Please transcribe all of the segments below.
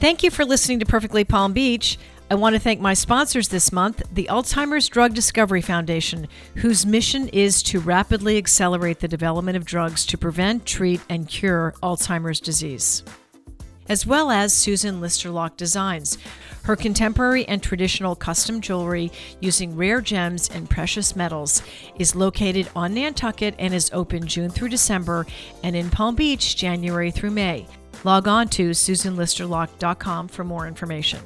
Thank you for listening to Perfectly Palm Beach. I want to thank my sponsors this month, the Alzheimer's Drug Discovery Foundation, whose mission is to rapidly accelerate the development of drugs to prevent, treat, and cure Alzheimer's disease, as well as Susan Listerlock Designs. Her contemporary and traditional custom jewelry using rare gems and precious metals is located on Nantucket and is open June through December and in Palm Beach, January through May. Log on to SusanListerlock.com for more information.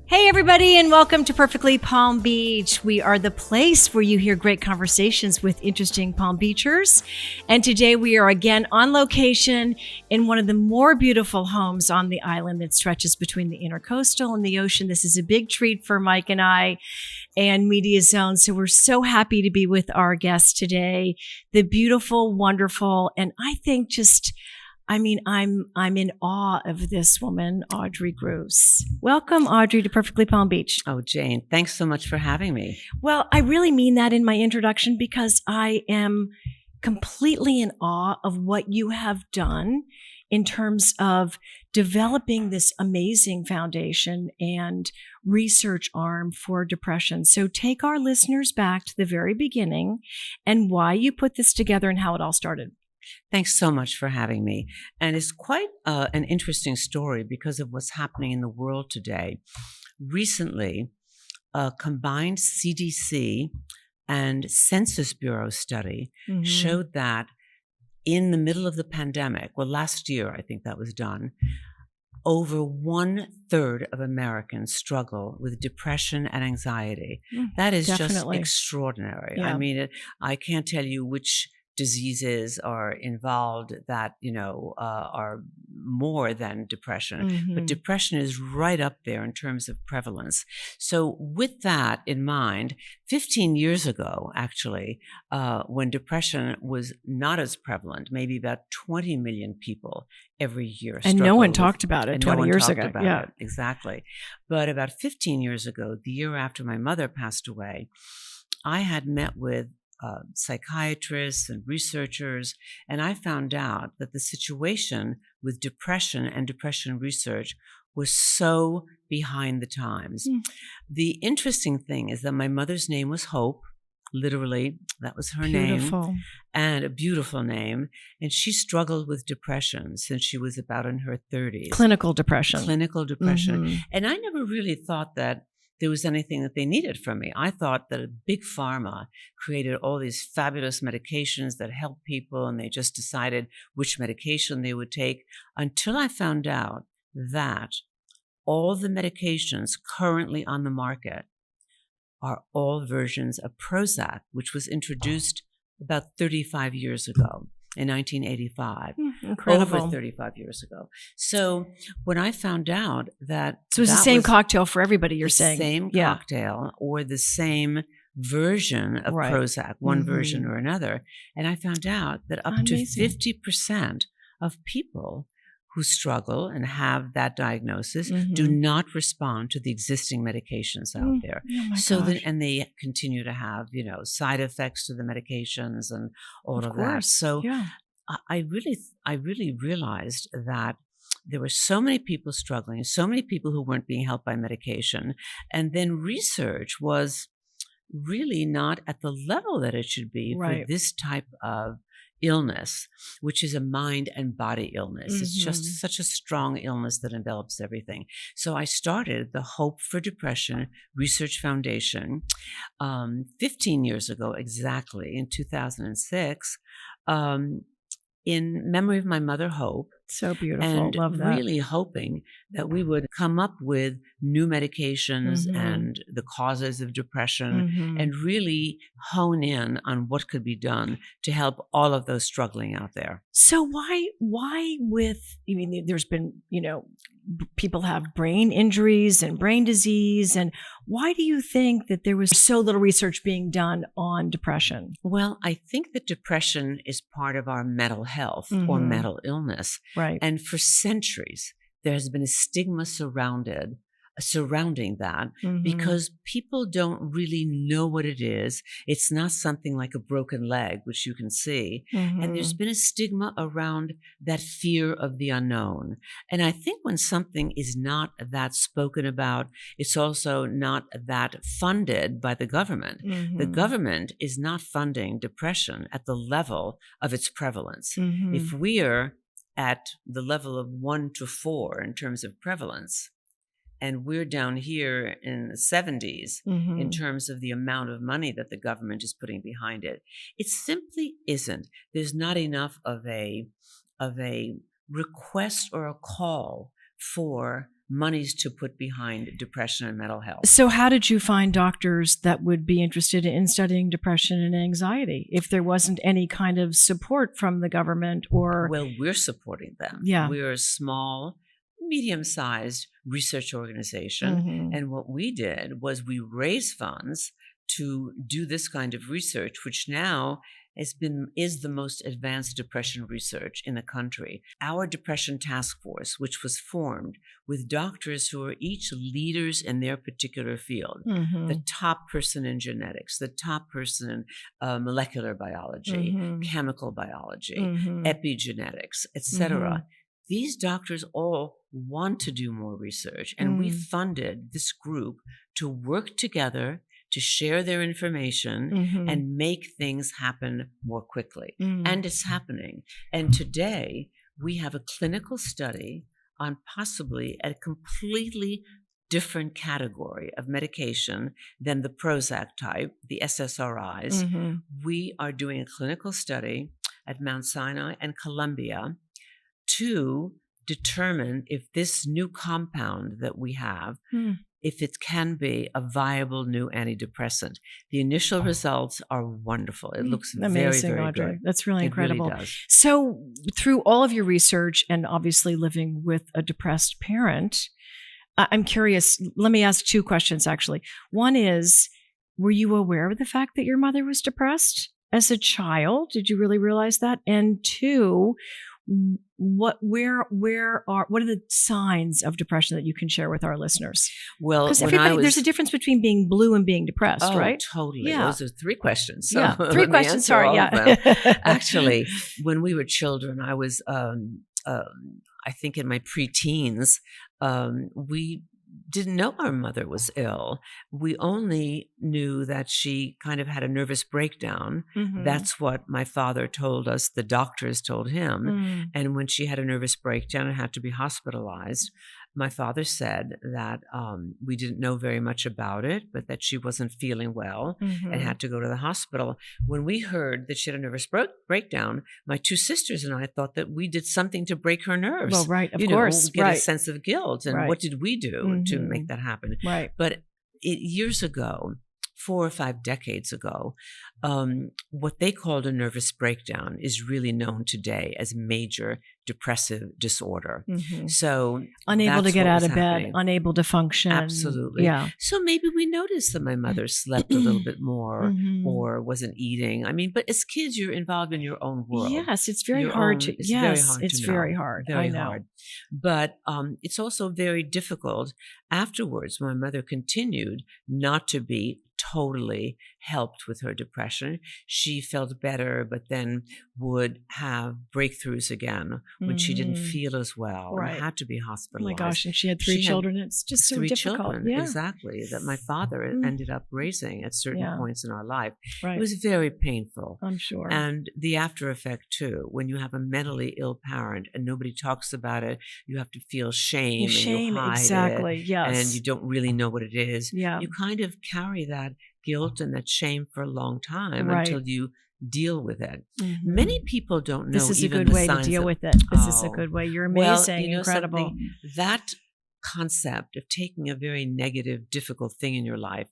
Hey, everybody, and welcome to Perfectly Palm Beach. We are the place where you hear great conversations with interesting Palm Beachers. And today we are again on location in one of the more beautiful homes on the island that stretches between the Intercoastal and the ocean. This is a big treat for Mike and I and Media Zone. So we're so happy to be with our guest today, the beautiful, wonderful, and I think I'm in awe of this woman, Audrey Gruss. Welcome, Audrey, to Perfectly Palm Beach. Oh, Jane, thanks so much for having me. Well, I really mean that in my introduction because I am completely in awe of what you have done in terms of developing this amazing foundation and research arm for depression. So take our listeners back to the very beginning and why you put this together and how it all started. Thanks so much for having me. And it's quite an interesting story because of what's happening in the world today. Recently, a combined CDC and Census Bureau study showed that in the middle of the pandemic, well, last year, I think that was done, over 1/3 of Americans struggle with depression and anxiety. That is Definitely. Just extraordinary. Yeah. I mean, I can't tell you which diseases are involved that, are more than depression. But depression is right up there in terms of prevalence. So with that in mind, 15 years ago, actually, when depression was not as prevalent, maybe about 20 million people every year and no one talked about it 20 years ago. Yeah, exactly. But about 15 years ago, the year after my mother passed away, I had met with psychiatrists and researchers, and I found out that the situation with depression and depression research was so behind the times. The interesting thing is that my mother's name was Hope. Literally, that was her name, and a beautiful name. And she struggled with depression since she was about in her 30s. Clinical depression. And I never really thought that there was anything that they needed from me. I thought that a big pharma created all these fabulous medications that help people, and they just decided which medication they would take, until I found out that all the medications currently on the market are all versions of Prozac, which was introduced about 35 years ago. In 1985, Incredible. Over 35 years ago. So when I found out that... So it's the same cocktail for everybody, you're saying? The same cocktail or the same version of Prozac, one version or another. And I found out that up to 50% of people who struggle and have that diagnosis do not respond to the existing medications out there. And they continue to have, side effects to the medications and all of that. So I really realized that there were so many people struggling, so many people who weren't being helped by medication. And then research was really not at the level that it should be for this type of illness, which is a mind and body illness. It's just such a strong illness that envelops everything. So I started the Hope for Depression Research Foundation 15 years ago, exactly, in 2006, in memory of my mother, Hope. So beautiful. And love that. Really hoping that we would come up with new medications and the causes of depression and really hone in on what could be done to help all of those struggling out there. So there's been, people have brain injuries and brain disease. And why do you think that there was so little research being done on depression? Well, I think that depression is part of our mental health or mental illness. Right. And for centuries, there has been a stigma surrounded surrounding that, because people don't really know what it is. It's not something like a broken leg, which you can see. And there's been a stigma around that fear of the unknown. And I think when something is not that spoken about, it's also not that funded by the government. The government is not funding depression at the level of its prevalence. If we're at the level of 1 to 4 in terms of prevalence, and we're down here in the 70s in terms of the amount of money that the government is putting behind it, it simply isn't. There's not enough of a request or a call for monies to put behind depression and mental health. So how did you find doctors that would be interested in studying depression and anxiety if there wasn't any kind of support from the government or? Well, we're supporting them. Yeah. We're a small, medium-sized research organization. And what we did was we raised funds to do this kind of research, which now is the most advanced depression research in the country. Our depression task force, which was formed with doctors who are each leaders in their particular field, the top person in genetics, the top person in molecular biology, chemical biology, epigenetics, etc. These doctors all want to do more research, and we funded this group to work together to share their information and make things happen more quickly. And it's happening. And today we have a clinical study on possibly a completely different category of medication than the Prozac type, the SSRIs. We are doing a clinical study at Mount Sinai and Columbia to determine if this new compound that we have, if it can be a viable new antidepressant. The initial results are wonderful. It looks amazing, very, very Audrey. good. That's really incredible. It really does. So through all of your research and obviously living with a depressed parent, I'm curious, let me ask 2 questions actually. One is, were you aware of the fact that your mother was depressed as a child? Did you really realize that? And 2, what are the signs of depression that you can share with our listeners? Well, because there's a difference between being blue and being depressed, right? Totally. Yeah. Those are 3 questions. So yeah, 3 questions. Sorry. Yeah. Actually, when we were children, I was, I think in my preteens, we didn't know our mother was ill. We only knew that she kind of had a nervous breakdown. That's what my father told us. The doctors told him. And when she had a nervous breakdown and had to be hospitalized, my father said that we didn't know very much about it, but that she wasn't feeling well and had to go to the hospital. When we heard that she had a nervous breakdown, my 2 sisters and I thought that we did something to break her nerves. Well, right, of course. Get a sense of guilt. And what did we do to make that happen? Right. But years ago, 4 or 5 decades ago, what they called a nervous breakdown is really known today as major depressive disorder. So unable to get out of bed, unable to function. Absolutely. Yeah. So maybe we noticed that my mother slept a little bit more or wasn't eating. I mean, but as kids, you're involved in your own world. Yes, it's very hard to. It's yes, very hard it's to know. very hard. Very I know. hard. But it's also very difficult afterwards. My mother continued not to be totally helped with her depression. She felt better, but then would have breakthroughs again when she didn't feel as well and had to be hospitalized. Oh my gosh, and she had 3 children. It's just so 3 difficult. children, yeah. Exactly, that my father ended up raising at certain points in our life. Right. It was very painful. I'm sure. And the after effect too, when you have a mentally ill parent and nobody talks about it, you have to feel shame and you hide exactly. it, Yes. and you don't really know what it is. Yeah. You kind of carry that guilt and that shame for a long time until you deal with it. Many people don't know. This is even a good way to deal with it. This is a good way. You're amazing, incredible. That concept of taking a very negative, difficult thing in your life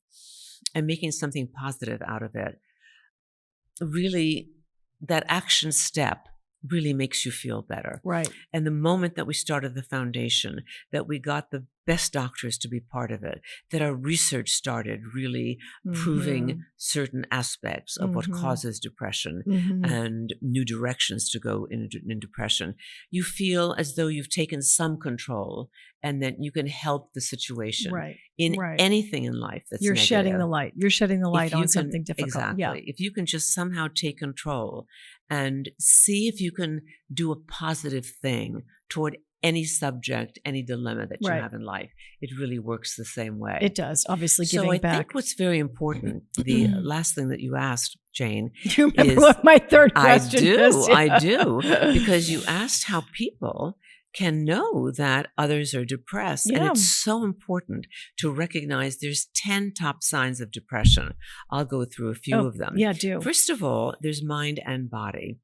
and making something positive out of it, really, that action step really makes you feel better. Right. And the moment that we started the foundation, that we got the best doctors to be part of it, that our research started really proving certain aspects of what causes depression and new directions to go in depression. You feel as though you've taken some control and that you can help the situation in anything in life that's You're negative. shedding the light. You're shedding the light on something difficult. Exactly. Yeah. If you can just somehow take control and see if you can do a positive thing toward any subject, any dilemma that you have in life, it really works the same way. It does, obviously giving back. So I think what's very important, the last thing that you asked, Jane, you remember what my third question is? I do, because you asked how people can know that others are depressed. And it's so important to recognize there's 10 top signs of depression. I'll go through a few of them. Yeah, do. First of all, there's mind and body.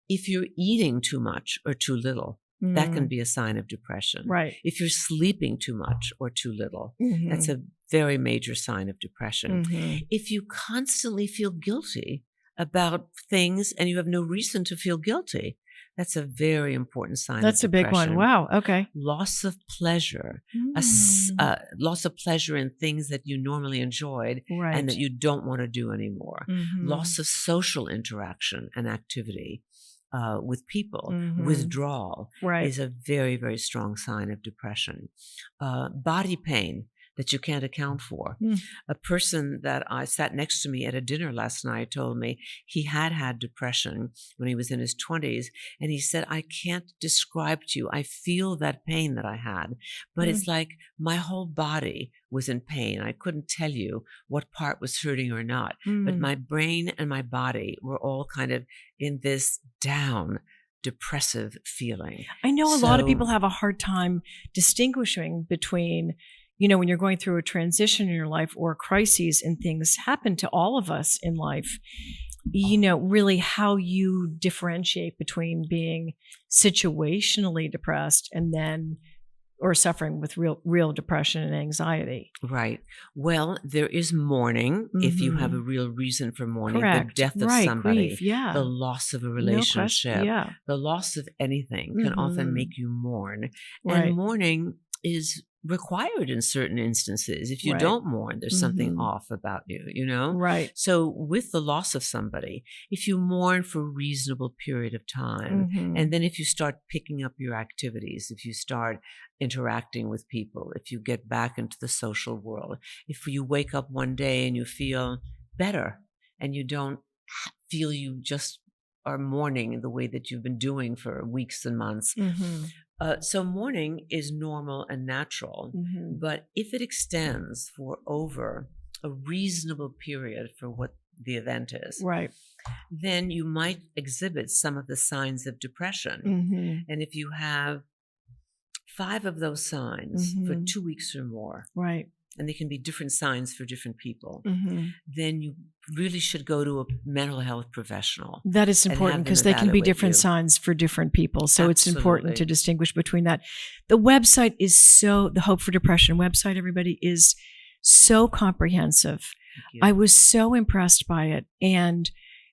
If you're eating too much or too little, that can be a sign of depression. Right. If you're sleeping too much or too little, that's a very major sign of depression. If you constantly feel guilty about things and you have no reason to feel guilty, that's a very important sign of depression. That's a big one. Wow. Okay. Loss of pleasure. Loss of pleasure in things that you normally enjoyed and that you don't want to do anymore. Loss of social interaction and activity. With people, withdrawal is a very, very strong sign of depression. Body pain that you can't account for. A person that I sat next to me at a dinner last night told me he had depression when he was in his 20s. And he said, I can't describe to you. I feel that pain that I had, but it's like my whole body was in pain. I couldn't tell you what part was hurting or not, but my brain and my body were all kind of in this down, depressive feeling. I know a lot of people have a hard time distinguishing between, when you're going through a transition in your life or crises, and things happen to all of us in life, really how you differentiate between being situationally depressed and then or suffering with real depression and anxiety. Right. Well, there is mourning if you have a real reason for mourning. Correct. The death of somebody, grief, the loss of a relationship, the loss of anything can often make you mourn. And mourning is required in certain instances. If you don't mourn, there's something off about you, Right. So with the loss of somebody, if you mourn for a reasonable period of time, and then if you start picking up your activities, if you start interacting with people, if you get back into the social world, if you wake up one day and you feel better and you don't feel you just are mourning the way that you've been doing for weeks and months. So mourning is normal and natural, but if it extends for over a reasonable period for what the event is, then you might exhibit some of the signs of depression. And if you have 5 of those signs for 2 weeks or more, and they can be different signs for different people, then you really should go to a mental health professional. That is important because they can be different signs for different people. So it's important to distinguish between that. The website is the Hope for Depression website, everybody, is so comprehensive. I was so impressed by it, and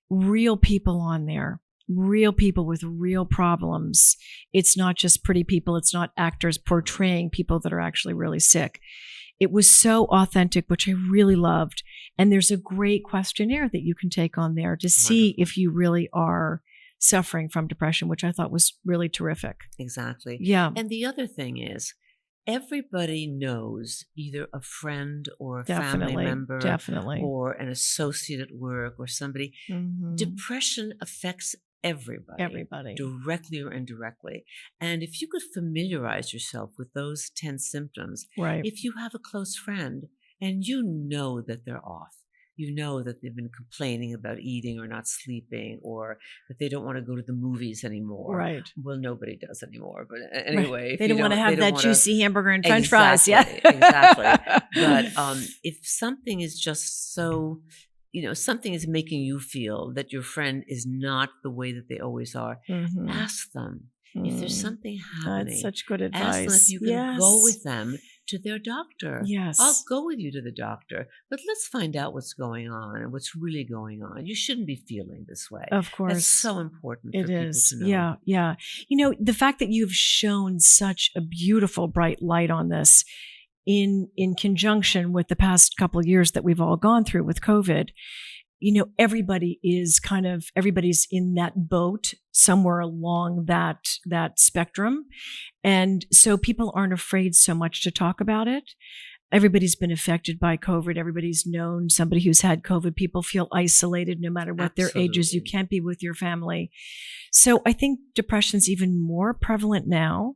real people on there. Real people with real problems. It's not just pretty people. It's not actors portraying people that are actually really sick. It was so authentic, which I really loved. And there's a great questionnaire that you can take on there to see if you really are suffering from depression, which I thought was really terrific. Exactly. Yeah. And the other thing is, everybody knows either a friend or a family member or an associate at work or somebody. Depression affects everybody, directly or indirectly. And if you could familiarize yourself with those 10 symptoms, if you have a close friend and you know that they're off, you know that they've been complaining about eating or not sleeping, or that they don't want to go to the movies anymore. Well, nobody does anymore. But anyway, they don't want to have that juicy hamburger and French fries. Exactly. But if something is just so, something is making you feel that your friend is not the way that they always are, ask them if there's something happening. That's such good advice. Ask them if you can go with them to their doctor. Yes. I'll go with you to the doctor, but let's find out what's going on and what's really going on. You shouldn't be feeling this way. Of course. That's so important for people to know. Yeah, yeah. The fact that you've shown such a beautiful, bright light on this in conjunction with the past couple of years that we've all gone through with COVID, everybody's in that boat somewhere along that spectrum. And so people aren't afraid so much to talk about it. Everybody's been affected by COVID. Everybody's known somebody who's had COVID. People feel isolated no matter what their age is. You can't be with your family. So I think depression's even more prevalent now.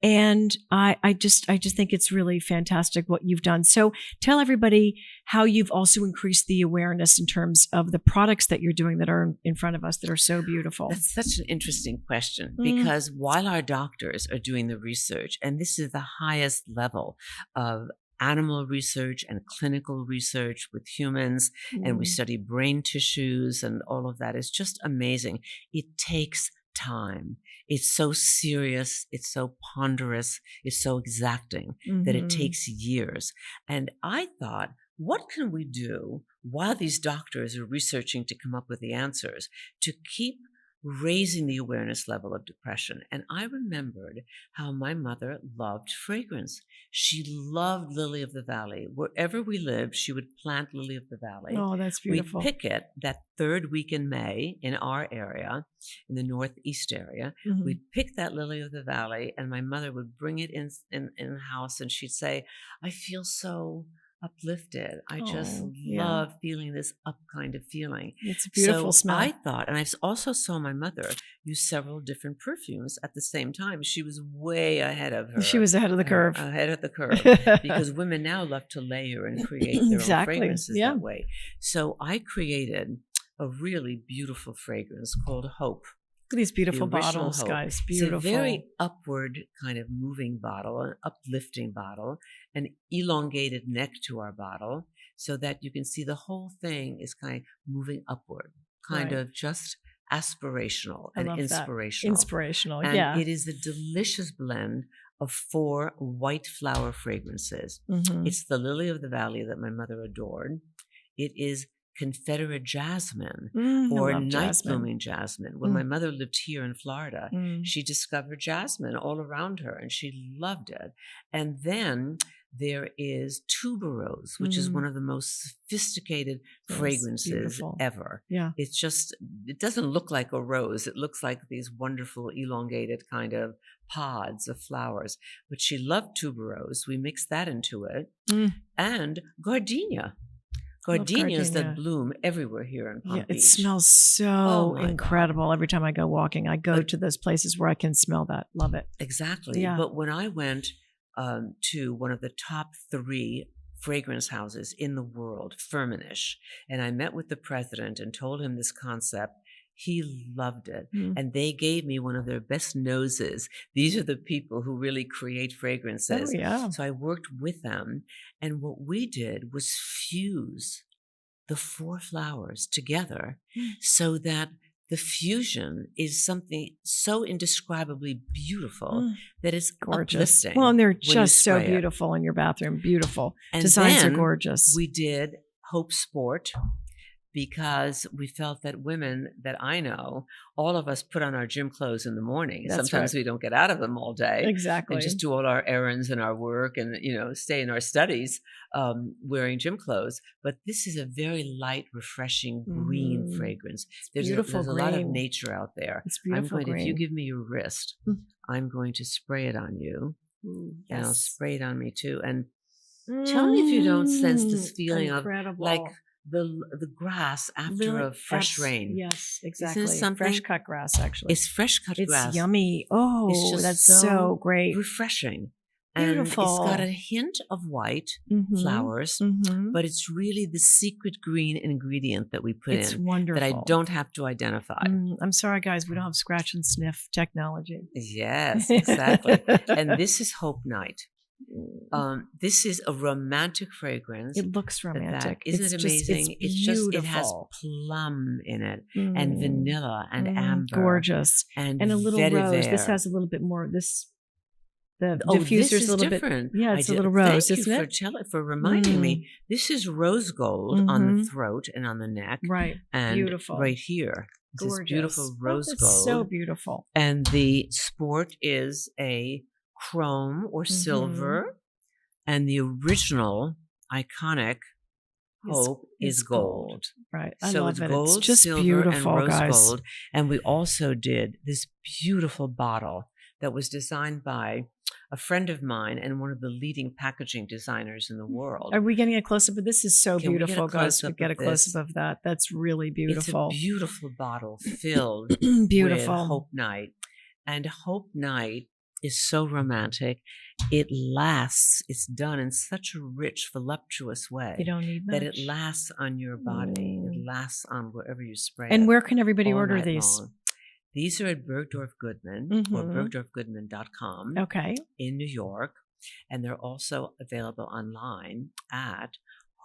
And I just think it's really fantastic what you've done. So tell everybody how you've also increased the awareness in terms of the products that you're doing that are in front of us that are so beautiful. That's such an interesting question, because while our doctors are doing the research, and this is the highest level of animal research and clinical research with humans, and we study brain tissues and all of that is just amazing. It takes time. It's so serious, it's so ponderous, it's so exacting that it takes years. And I thought, what can we do while these doctors are researching to come up with the answers to keep raising the awareness level of depression? And I remembered how my mother loved fragrance. She loved lily of the valley. Wherever we lived, she would plant lily of the valley. Oh, that's beautiful. We'd pick it that third week in May in our area, in the Northeast area. We'd pick that lily of the valley, and my mother would bring it in the house, and she'd say, I feel so uplifted. I just love feeling this up kind of feeling. It's a beautiful smell. I thought, and I also saw my mother use several different perfumes at the same time. She was way ahead of her. She was ahead of the curve. Ahead of the curve. Because women now love to layer and create their own fragrances that way. So I created a really beautiful fragrance called Hope. Look at these beautiful bottles, guys. Beautiful. It's a very upward kind of moving bottle, an uplifting bottle, an elongated neck to our bottle, so that you can see the whole thing is kind of moving upward, kind of just aspirational and inspirational. Inspirational, and it is a delicious blend of 4 white flower fragrances. It's the lily of the valley that my mother adored. It is Confederate jasmine or night blooming jasmine. When my mother lived here in Florida, she discovered jasmine all around her and she loved it. And then there is tuberose, which is one of the most sophisticated fragrances ever. Yeah. It's just, it doesn't look like a rose. It looks like these wonderful elongated kind of pods of flowers. But she loved tuberose. We mixed that into it. And gardenia. Gardenias that bloom everywhere here in Palm Beach. It smells so incredible. Every time I go walking, I go to those places where I can smell that. Love it. Exactly. Yeah. But when I went to one of the top 3 fragrance houses in the world, Firmenich, and I met with the president and told him this concept, he loved it. And they gave me one of their best noses. These are the people who really create fragrances. Oh, yeah. So I worked with them. And what we did was fuse the 4 flowers together so that the fusion is something so indescribably beautiful that it's gorgeous. Uplifting. Well, and they're just so beautiful in your bathroom. Beautiful. And designs are gorgeous. We did Hope Sport, because we felt that women that I know, all of us put on our gym clothes in the morning. Sometimes we don't get out of them all day. Exactly. And just do all our errands and our work and, stay in our studies wearing gym clothes. But this is a very light, refreshing green fragrance. There's a lot of nature out there. It's beautiful green. If you give me your wrist, I'm going to spray it on you. And I'll spray it on me too. And tell me if you don't sense this feeling of like the grass after a fresh rain. Yes, exactly. Isn't it something? Fresh cut grass, actually. It's fresh cut grass. It's yummy. Oh, it's that's so great. Refreshing. Beautiful. And it's got a hint of white flowers, but it's really the secret green ingredient that we put in. It's wonderful. That I don't have to identify. I'm sorry, guys. We don't have scratch and sniff technology. Yes, exactly. And this is Hope Night. This is a romantic fragrance. It looks romantic. Isn't it amazing? It has plum in it and vanilla and amber. Gorgeous. And a little vetiver. rose. This has a little bit more. This The diffuser's this is a little different. bit. Yeah, it's a little rose, isn't it? Thank you for reminding me. This is rose gold on the throat and on the neck. Right. And beautiful. right here. This is beautiful rose gold. So beautiful. And the sport is a chrome or silver. And the original iconic hope is gold. Right. So it's gold, it's just silver, beautiful, and rose guys. gold. And we also did this beautiful bottle that was designed by a friend of mine and one of the leading packaging designers in the world. Are we getting a close-up? This is so beautiful, guys. We get a close-up of that. That's really beautiful. It's a beautiful bottle filled beautiful. with Hope Night. And Hope Night is so romantic. It lasts. It's done in such a rich, voluptuous way. You don't need much. That it lasts on your body. It lasts on wherever you spray it. And where can everybody order these? Long. These are at Bergdorf Goodman or bergdorfgoodman.com in New York. And they're also available online at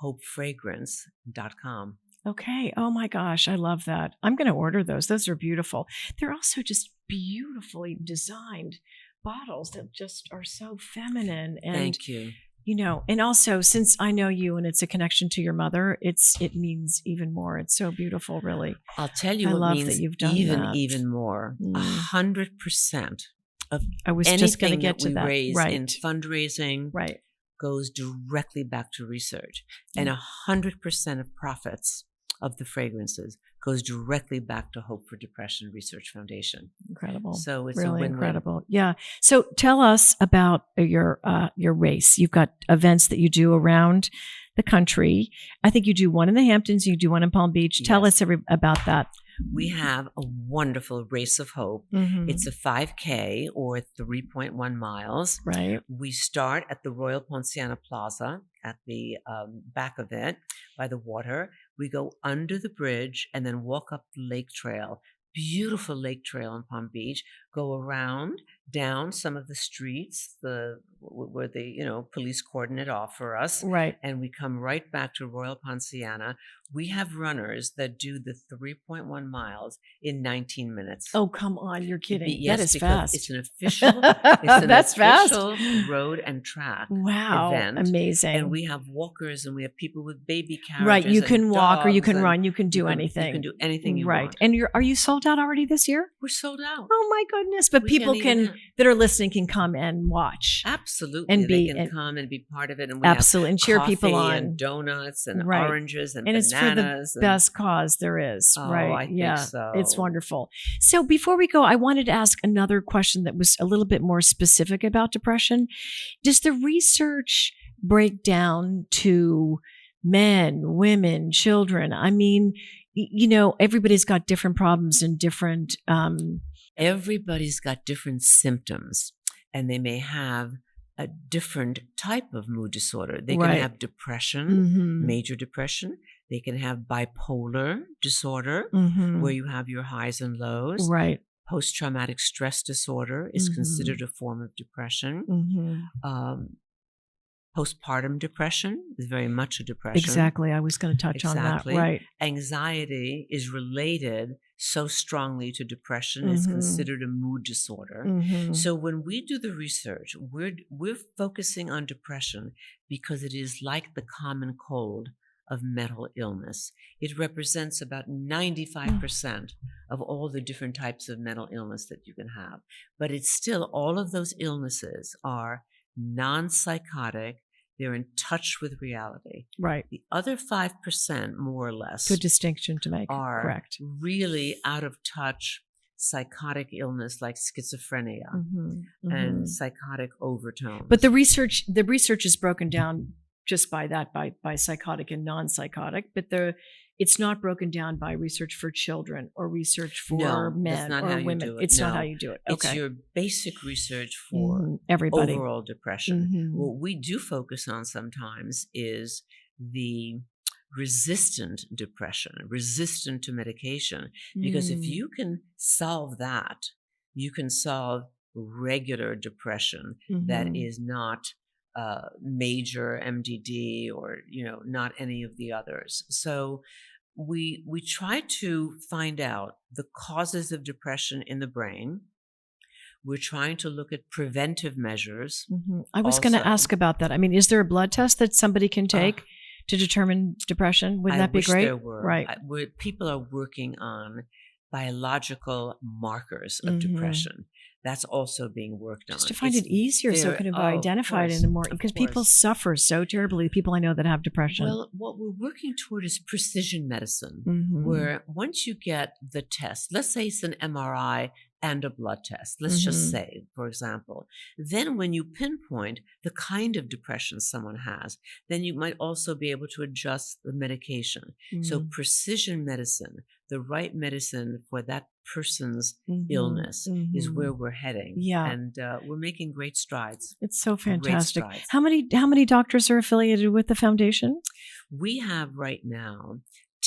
hopefragrance.com. Okay. Oh my gosh. I love that. I'm going to order those. Those are beautiful. They're also just beautifully designed bottles that just are so feminine. And, thank you. You know, and also since I know you and it's a connection to your mother, it means even more. It's so beautiful, really. I'll tell you what means that you've done even more. 100% of I was just going to get to that. Raise in fundraising goes directly back to research. And 100% of profits of the fragrances goes directly back to Hope for Depression Research Foundation. Incredible. So it's really a win-win. Incredible. Yeah. So tell us about your race. You've got events that you do around the country. I think you do one in the Hamptons, you do one in Palm Beach. Yes. Tell us about that. We have a wonderful Race of Hope. It's a 5K or 3.1 miles. Right. We start at the Royal Poinciana Plaza at the back of it by the water. We go under the bridge and then walk up the lake trail. Beautiful lake trail in Palm Beach. Go around, down some of the streets, where the police cordon it off for us. Right. And we come right back to Royal Poinciana. We have runners that do the 3.1 miles in 19 minutes. Oh, come on. You're kidding. Yes, that is fast. It's an official, That's official fast. road and track event. Amazing. And we have walkers and we have people with baby carriages. Right. You can walk or you can run. You can do anything. You can do anything you want. And are you sold out already this year? We're sold out. Oh my goodness. But people that are listening can come and watch. Absolutely. And they can come and be part of it. And we absolutely. And cheer people on. And donuts and oranges and bananas. It's for the best cause there is. Oh, right. I think so. It's wonderful. So before we go, I wanted to ask another question that was a little bit more specific about depression. Does the research break down to men, women, children? I mean, everybody's got different problems and different. Everybody's got different symptoms, and they may have a different type of mood disorder. They can have depression, major depression. They can have bipolar disorder, where you have your highs and lows. Right. Post-traumatic stress disorder is considered a form of depression. Postpartum depression is very much a depression. Exactly. I was going to touch on that. Right. Anxiety is related so strongly to depression. It's considered a mood disorder. So when we do the research, we're focusing on depression because it is like the common cold of mental illness. It represents about 95% of all the different types of mental illness that you can have. But it's still, all of those illnesses are non-psychotic. They're in touch with reality. Right. The other 5%, more or less, good distinction to make, are correct, really out of touch psychotic illness like schizophrenia and psychotic overtones. But the research is broken down just by psychotic and non-psychotic, but it's not broken down by research for children or research for men or women. It's not how you do it. Okay. It's your basic research for everybody. Overall depression. What we do focus on sometimes is the resistant depression, resistant to medication, because if you can solve that, you can solve regular depression that is not major MDD or not any of the others. So we try to find out the causes of depression in the brain. We're trying to look at preventive measures. I was going to ask about that. I mean, is there a blood test that somebody can take to determine depression? Wouldn't that be great? There were. Right. People are working on biological markers of depression. That's also being worked on. Just to find it easier so it can be identified in a more, because people suffer so terribly, people I know that have depression. Well, what we're working toward is precision medicine, where once you get the test, let's say it's an MRI and a blood test, let's just say, for example, then when you pinpoint the kind of depression someone has, then you might also be able to adjust the medication. So precision medicine, the right medicine for that person's illness is where we're heading. Yeah. And we're making great strides. It's so fantastic. How many doctors are affiliated with the foundation? We have right now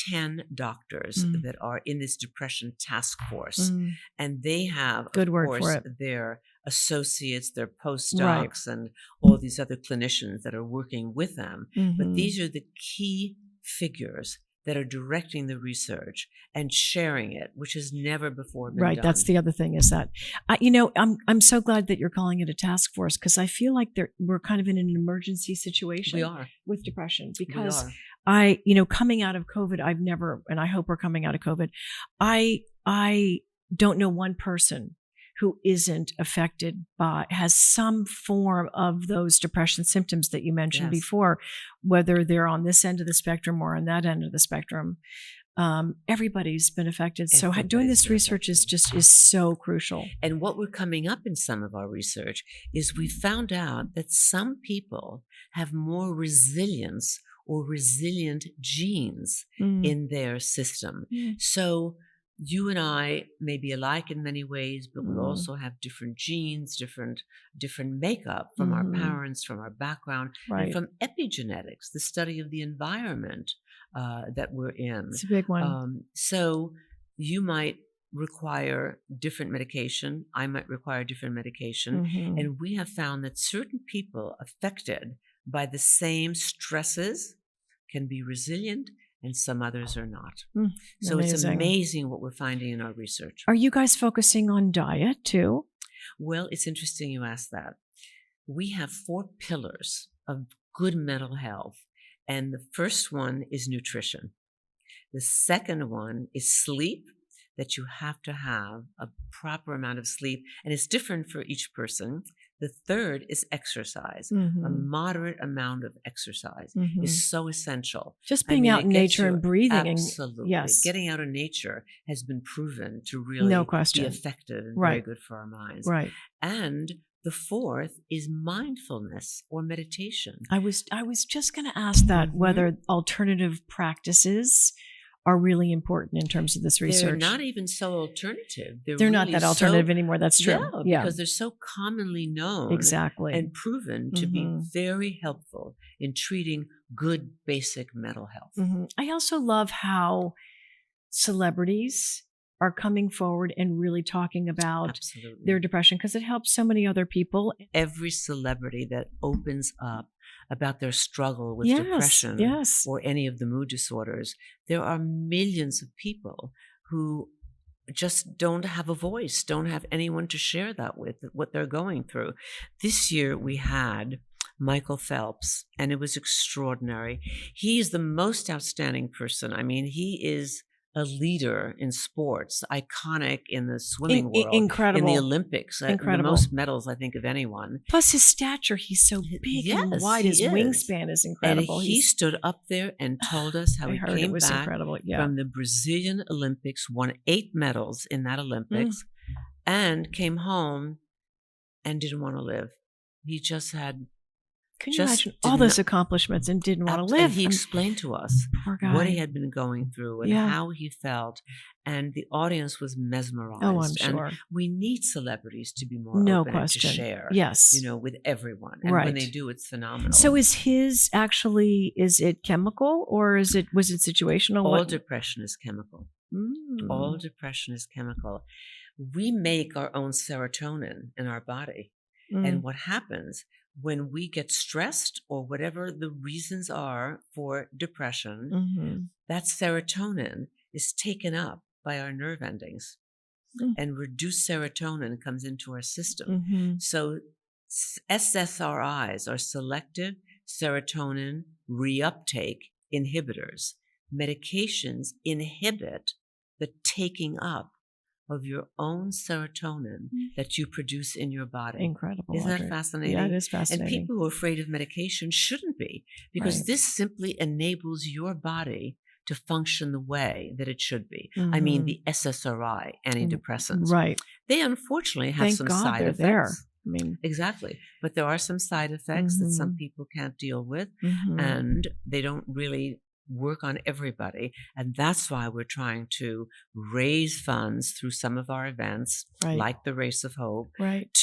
10 doctors that are in this depression task force. And they have, good of word course, for it. their associates, their postdocs, and all these other clinicians that are working with them. But these are the key figures that are directing the research and sharing it, which has never before been done. That's the other thing is that, I'm so glad that you're calling it a task force, because I feel like we're kind of in an emergency situation. We are. With depression, because we are. Coming out of COVID, and I hope we're coming out of COVID, I don't know one person who isn't affected by, has some form of those depression symptoms that you mentioned before, whether they're on this end of the spectrum or on that end of the spectrum. Everybody's been affected. So doing this research is so crucial. And what we're coming up in some of our research is we found out that some people have more resilience or resilient genes in their system. So you and I may be alike in many ways, but we also have different genes, different makeup from our parents, from our background, and from epigenetics, the study of the environment that we're in. It's a big one. So you might require different medication. I might require different medication. And we have found that certain people affected by the same stresses can be resilient, and some others are not. So it's amazing what we're finding in our research. Are you guys focusing on diet too? Well, it's interesting you ask that. We have 4 pillars of good mental health. And the first one is nutrition. The second one is sleep, that you have to have a proper amount of sleep. And it's different for each person. The third is exercise. A moderate amount of exercise is so essential. Just being out in nature and breathing. Absolutely. Yes. Getting out in nature has been proven to really be effective and very good for our minds. Right. And the fourth is mindfulness or meditation. I was just going to ask that, whether alternative practices are really important in terms of this research. They're not even so alternative. They're really not that alternative anymore. That's true. Yeah, because they're so commonly known and proven to be very helpful in treating good basic mental health. I also love how celebrities are coming forward and really talking about their depression, because it helps so many other people. Every celebrity that opens up about their struggle with depression or any of the mood disorders, there are millions of people who just don't have a voice, don't have anyone to share that with, what they're going through. This year we had Michael Phelps, and it was extraordinary. He is the most outstanding person. I mean, he is a leader in sports, iconic in the swimming world, incredible. In the Olympics, the most medals, I think, of anyone. Plus his stature, he's so big and wide. His wingspan is incredible. And he stood up there and told us how he came back from the Brazilian Olympics, won 8 medals in that Olympics, and came home and didn't want to live. He just had... Can you imagine all those accomplishments and didn't want to live? And he explained to us what he had been going through and how he felt. And the audience was mesmerized. Oh, I'm sure. And we need celebrities to be more open and to share, with everyone. And when they do, it's phenomenal. So is it chemical, or was it situational? All depression is chemical. All depression is chemical. We make our own serotonin in our body. And what happens when we get stressed, or whatever the reasons are for depression, that serotonin is taken up by our nerve endings. and reduced serotonin comes into our system. So SSRIs are selective serotonin reuptake inhibitors. Medications inhibit the taking up of your own serotonin that you produce in your body. Incredible. Isn't Audrey. that fascinating? Yeah, it is fascinating. And people who are afraid of medication shouldn't be, because this simply enables your body to function the way that it should be. I mean, the SSRI antidepressants. Right. They unfortunately have some side effects. There. I mean, exactly. But there are some side effects that some people can't deal with, and they don't really work on everybody. And that's why we're trying to raise funds through some of our events, like the Race of Hope,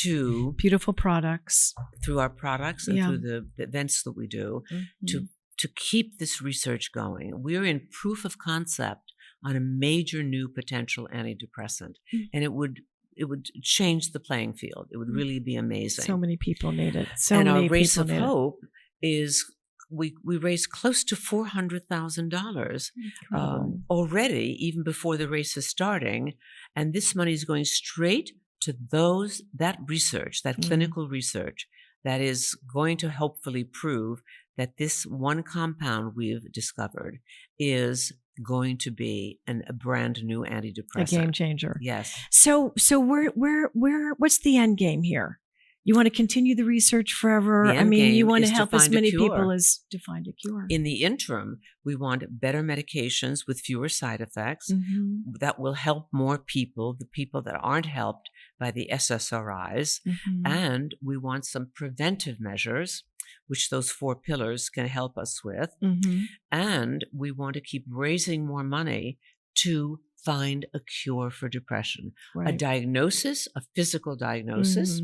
to beautiful products, through our products and through the events that we do, to keep this research going. We're in proof of concept on a major new potential antidepressant, and it would change the playing field. It would really be amazing. So many people need it. And our Race of Hope is, we raised close to $400,000 already, even before the race is starting. And this money is going straight to that research, that clinical research, that is going to hopefully prove that this one compound we've discovered is going to be a brand new antidepressant. A game changer. Yes. So what's the end game here? You want to continue the research forever? I mean, you want to help as many people as to find a cure. In the interim, we want better medications with fewer side effects that will help more people, the people that aren't helped by the SSRIs. And we want some preventive measures, which those 4 pillars can help us with. And we want to keep raising more money to find a cure for depression, a diagnosis, a physical diagnosis,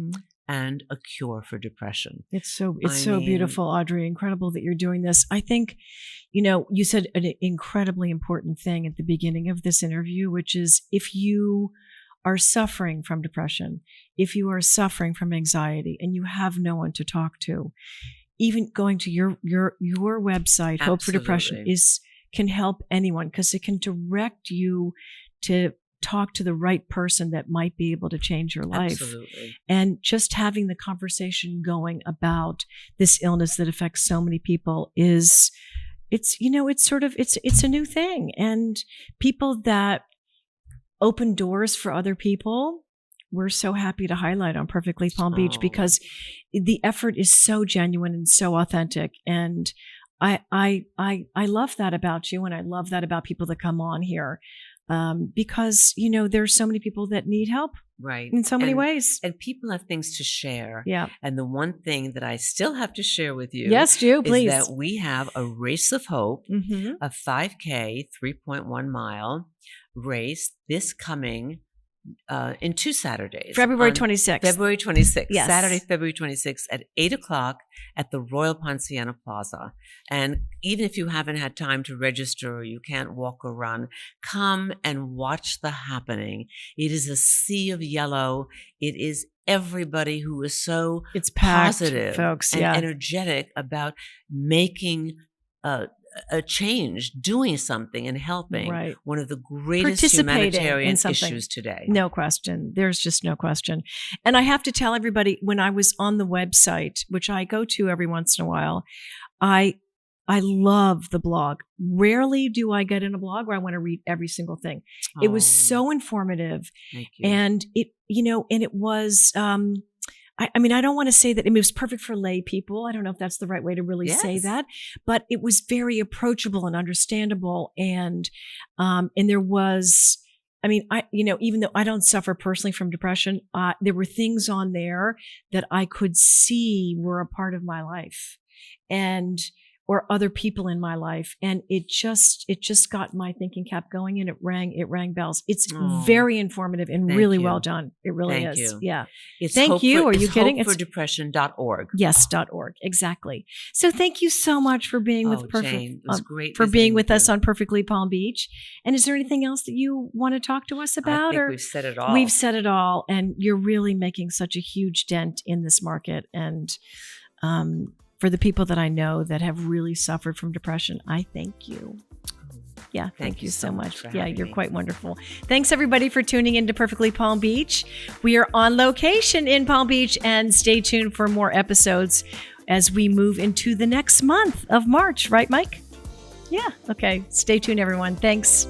and a cure for depression. It's so beautiful, Audrey. Incredible that you're doing this. I think, you said an incredibly important thing at the beginning of this interview, which is if you are suffering from depression, if you are suffering from anxiety, and you have no one to talk to, even going to your website, Hope for Depression, can help anyone, because it can direct you to talk to the right person that might be able to change your life. Absolutely. And just having the conversation going about this illness that affects so many people it's a new thing. And people that open doors for other people, we're so happy to highlight on Perfectly Palm Beach, because the effort is so genuine and so authentic. And I love that about you, and I love that about people that come on here, because there's so many people that need help, in so many ways, and people have things to share. Yeah. And the one thing that I still have to share with you, please, is that we have a Race of Hope, a 5K 3.1 mile race this coming in 2 Saturdays. February 26th. February 26th. Yes. Saturday, February 26th at 8:00 at the Royal Ponciana Plaza. And even if you haven't had time to register, or you can't walk or run, come and watch the happening. It is a sea of yellow. It is everybody who is so positive, folks, and energetic about making a change, doing something, and helping one of the greatest humanitarian issues today. No question. There's just no question. And I have to tell everybody, when I was on the website, which I go to every once in a while, I love the blog. Rarely do I get in a blog where I want to read every single thing. It was so informative. Thank you. And it was, I mean, I don't want to say that it was perfect for lay people. I don't know if that's the right way to really say that, but it was very approachable and understandable. And there was, even though I don't suffer personally from depression, there were things on there that I could see were a part of my life, or other people in my life. And it just got my thinking cap going, and it rang bells. It's very informative and really well done. It really is. You. Yeah. Thank you. Are you kidding? It's hopefordepression.org. Yes, .org. Exactly. So thank you so much for being with Jane, it was great for being with us on Perfectly Palm Beach. And is there anything else that you want to talk to us about? I think we've said it all. We've said it all. And you're really making such a huge dent in this market. And, for the people that I know that have really suffered from depression, I thank you. Yeah, thank you so much. For yeah, having you're me. quite wonderful. Thanks everybody for tuning into Perfectly Palm Beach. We are on location in Palm Beach, and stay tuned for more episodes as we move into the next month of March. Right, Mike? Yeah. Okay. Stay tuned, everyone. Thanks.